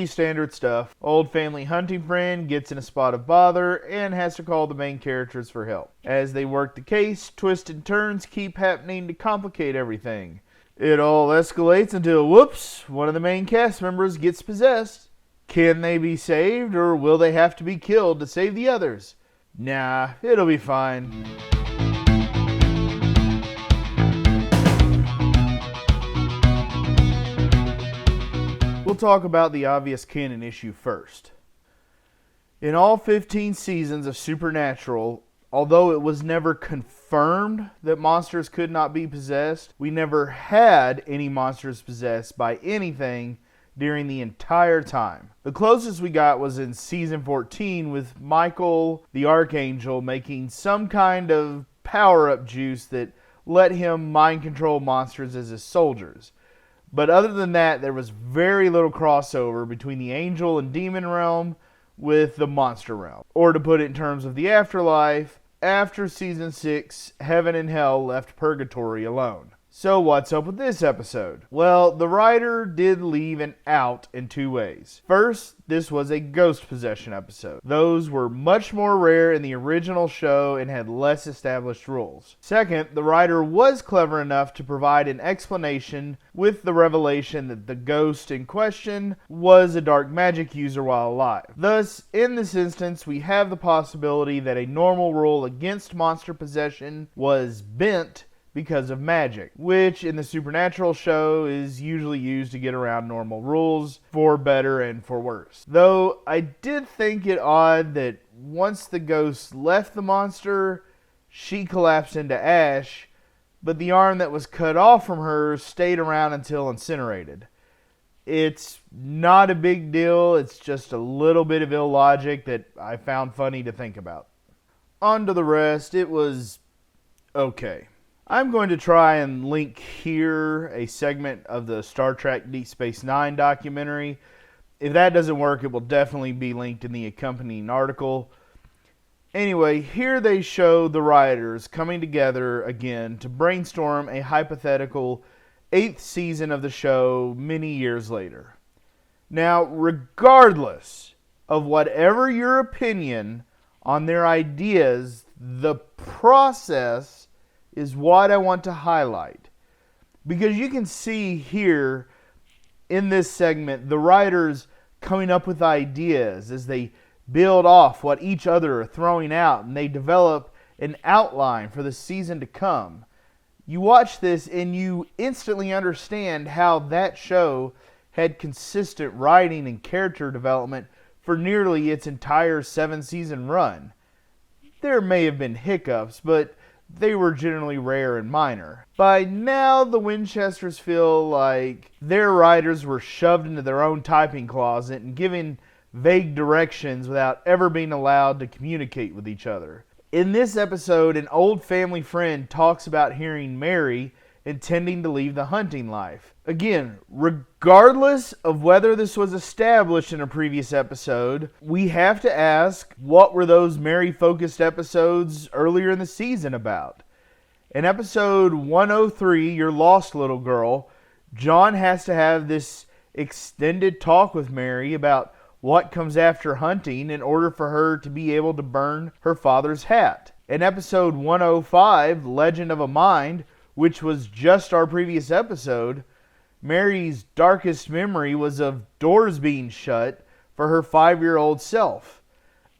Pretty standard stuff. Old family hunting friend gets in a spot of bother and has to call the main characters for help. As they work the case, twists and turns keep happening to complicate everything. It all escalates until, whoops, one of the main cast members gets possessed. Can they be saved, or will they have to be killed to save the others? Nah, it'll be fine. We'll talk about the obvious canon issue first. In all 15 seasons of Supernatural, although it was never confirmed that monsters could not be possessed, we never had any monsters possessed by anything during the entire time. The closest we got was in season 14 with Michael the Archangel making some kind of power-up juice that let him mind control monsters as his soldiers. But other than that, there was very little crossover between the angel and demon realm with the monster realm. Or to put it in terms of the afterlife, after season 6, heaven and hell left purgatory alone. So what's up with this episode? Well, the writer did leave an out in two ways. First, this was a ghost possession episode. Those were much more rare in the original show and had less established rules. Second, the writer was clever enough to provide an explanation with the revelation that the ghost in question was a dark magic user while alive. Thus, in this instance, we have the possibility that a normal rule against monster possession was bent because of magic, which in the Supernatural show is usually used to get around normal rules, for better and for worse. Though I did think it odd that once the ghost left the monster, she collapsed into ash, but the arm that was cut off from her stayed around until incinerated. It's not a big deal, it's just a little bit of illogic that I found funny to think about. On to the rest, it was okay. I'm going to try and link here a segment of the Star Trek Deep Space Nine documentary. If that doesn't work, it will definitely be linked in the accompanying article. Anyway, here they show the writers coming together again to brainstorm a hypothetical 8th season of the show many years later. Now, regardless of whatever your opinion on their ideas, the process is what I want to highlight. Because you can see here in this segment the writers coming up with ideas as they build off what each other are throwing out, and they develop an outline for the season to come. You watch this and you instantly understand how that show had consistent writing and character development for nearly its entire 7-season run. There may have been hiccups, but they were generally rare and minor. By now, the Winchesters feel like their writers were shoved into their own typing closet and given vague directions without ever being allowed to communicate with each other. In this episode, an old family friend talks about hearing Mary intending to leave the hunting life. Again, regardless of whether this was established in a previous episode, we have to ask, what were those Mary-focused episodes earlier in the season about? In episode 103, Your Lost Little Girl, John has to have this extended talk with Mary about what comes after hunting in order for her to be able to burn her father's hat. In episode 105, Legend of a Mind, which was just our previous episode, Mary's darkest memory was of doors being shut for her 5-year-old self.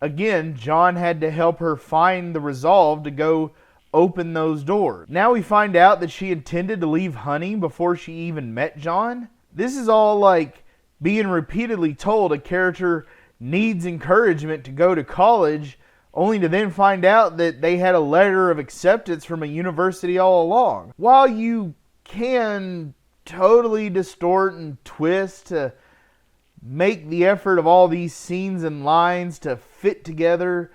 Again, John had to help her find the resolve to go open those doors. Now we find out that she intended to leave hunting before she even met John. This is all like being repeatedly told a character needs encouragement to go to college, only to then find out that they had a letter of acceptance from a university all along. While you can totally distort and twist to make the effort of all these scenes and lines to fit together,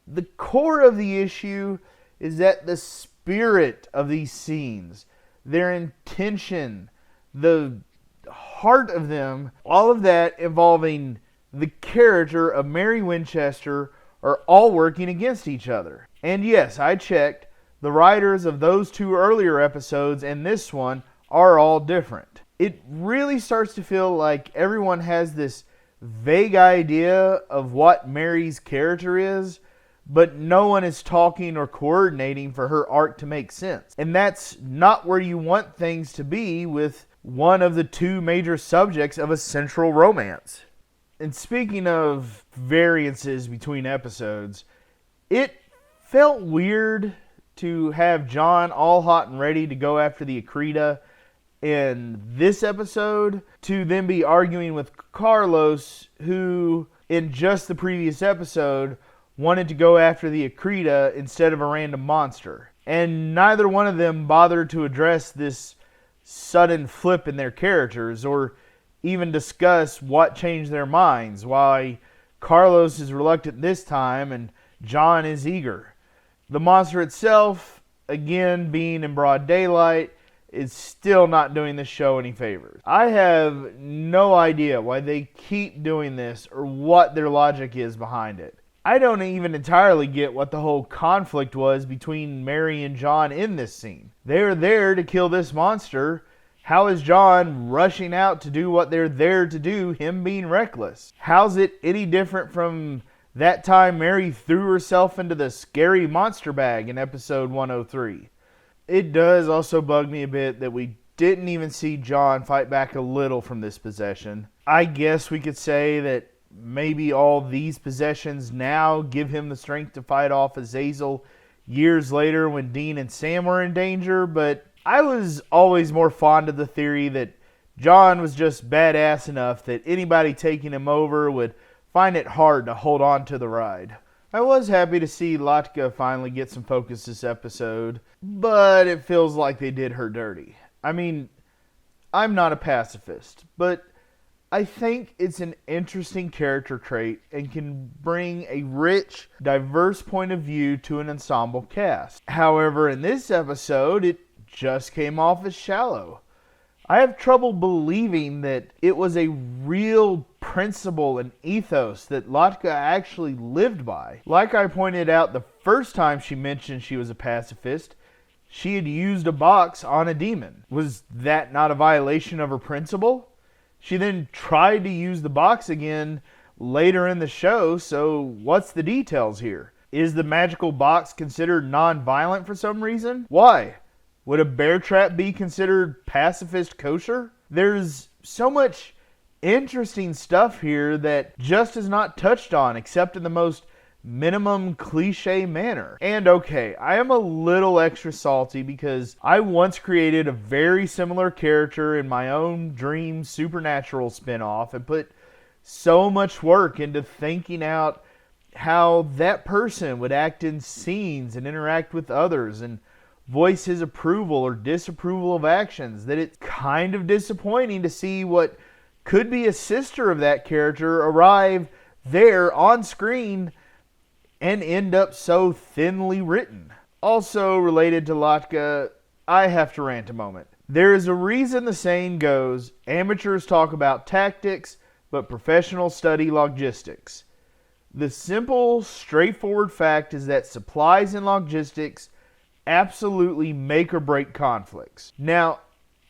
the core of the issue is that the spirit of these scenes, their intention, the heart of them, all of that involving the character of Mary Winchester, are all working against each other. And yes, I checked, the writers of those 2 earlier episodes and this one are all different. It really starts to feel like everyone has this vague idea of what Mary's character is, but no one is talking or coordinating for her arc to make sense. And that's not where you want things to be with one of the two major subjects of a central romance. And speaking of variances between episodes, it felt weird to have John all hot and ready to go after the Akrita in this episode, to then be arguing with Carlos, who in just the previous episode wanted to go after the Akrita instead of a random monster. And neither one of them bothered to address this sudden flip in their characters, or even discuss what changed their minds, why Carlos is reluctant this time and John is eager. The monster itself, again being in broad daylight, is still not doing the show any favors. I have no idea why they keep doing this or what their logic is behind it. I don't even entirely get what the whole conflict was between Mary and John in this scene. They're there to kill this monster. How is John rushing out to do what they're there to do, him being reckless? How's it any different from that time Mary threw herself into the scary monster bag in episode 103? It does also bug me a bit that we didn't even see John fight back a little from this possession. I guess we could say that maybe all these possessions now give him the strength to fight off Azazel years later when Dean and Sam were in danger, but I was always more fond of the theory that John was just badass enough that anybody taking him over would find it hard to hold on to the ride. I was happy to see Latka finally get some focus this episode, but it feels like they did her dirty. I mean, I'm not a pacifist, but I think it's an interesting character trait and can bring a rich, diverse point of view to an ensemble cast. However, in this episode, it just came off as shallow. I have trouble believing that it was a real principle and ethos that Latka actually lived by. Like I pointed out the first time she mentioned she was a pacifist, she had used a box on a demon. Was that not a violation of her principle? She then tried to use the box again later in the show, so what's the details here? Is the magical box considered non-violent for some reason? Why? Would a bear trap be considered pacifist kosher? There's so much interesting stuff here that just is not touched on except in the most minimum cliche manner. And okay, I am a little extra salty because I once created a very similar character in my own dream Supernatural spinoff and put so much work into thinking out how that person would act in scenes and interact with others and voice his approval or disapproval of actions, that it's kind of disappointing to see what could be a sister of that character arrive there on screen and end up so thinly written. Also related to Latka, I have to rant a moment. There is a reason the saying goes, amateurs talk about tactics, but professionals study logistics. The simple, straightforward fact is that supplies and logistics absolutely make or break conflicts. Now,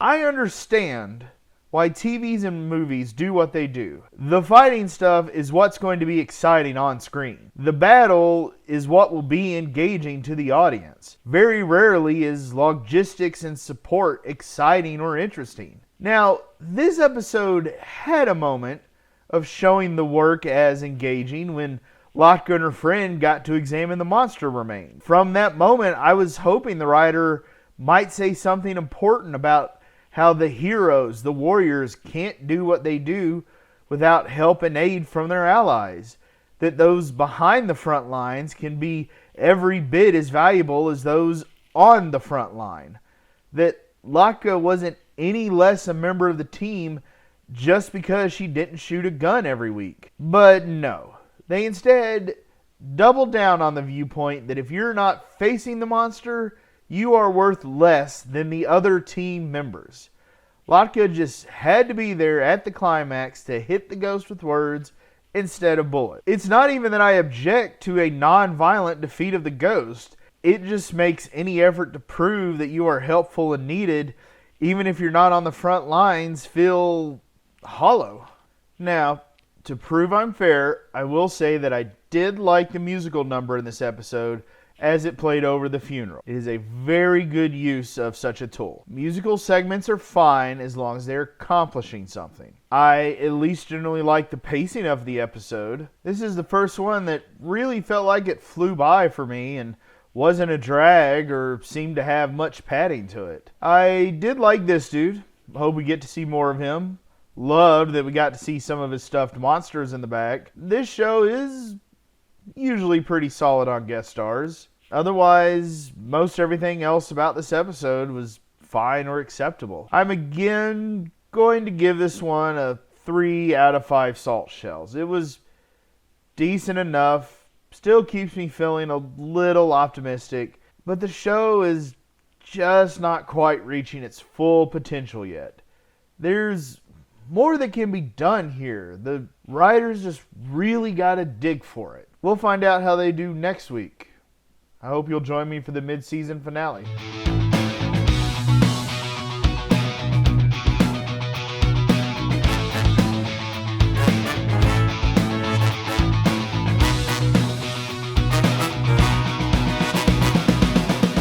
I understand why TVs and movies do what they do. The fighting stuff is what's going to be exciting on screen. The battle is what will be engaging to the audience. Very rarely is logistics and support exciting or interesting. Now, this episode had a moment of showing the work as engaging when Latka and her friend got to examine the monster remains. From that moment, I was hoping the writer might say something important about how the heroes, the warriors, can't do what they do without help and aid from their allies. That those behind the front lines can be every bit as valuable as those on the front line. That Latka wasn't any less a member of the team just because she didn't shoot a gun every week. But no. They instead doubled down on the viewpoint that if you're not facing the monster, you are worth less than the other team members. Latka just had to be there at the climax to hit the ghost with words instead of bullets. It's not even that I object to a non-violent defeat of the ghost. It just makes any effort to prove that you are helpful and needed, even if you're not on the front lines, feel hollow. Now, to prove I'm fair, I will say that I did like the musical number in this episode as it played over the funeral. It is a very good use of such a tool. Musical segments are fine as long as they're accomplishing something. I at least generally like the pacing of the episode. This is the first one that really felt like it flew by for me and wasn't a drag or seemed to have much padding to it. I did like this dude. Hope we get to see more of him. Loved that we got to see some of his stuffed monsters in the back. This show is usually pretty solid on guest stars. Otherwise, most everything else about this episode was fine or acceptable. I'm again going to give this one a 3 out of 5 salt shells. It was decent enough, still keeps me feeling a little optimistic, but the show is just not quite reaching its full potential yet. There's more that can be done here. The writers just really gotta dig for it. We'll find out how they do next week. I hope you'll join me for the mid-season finale.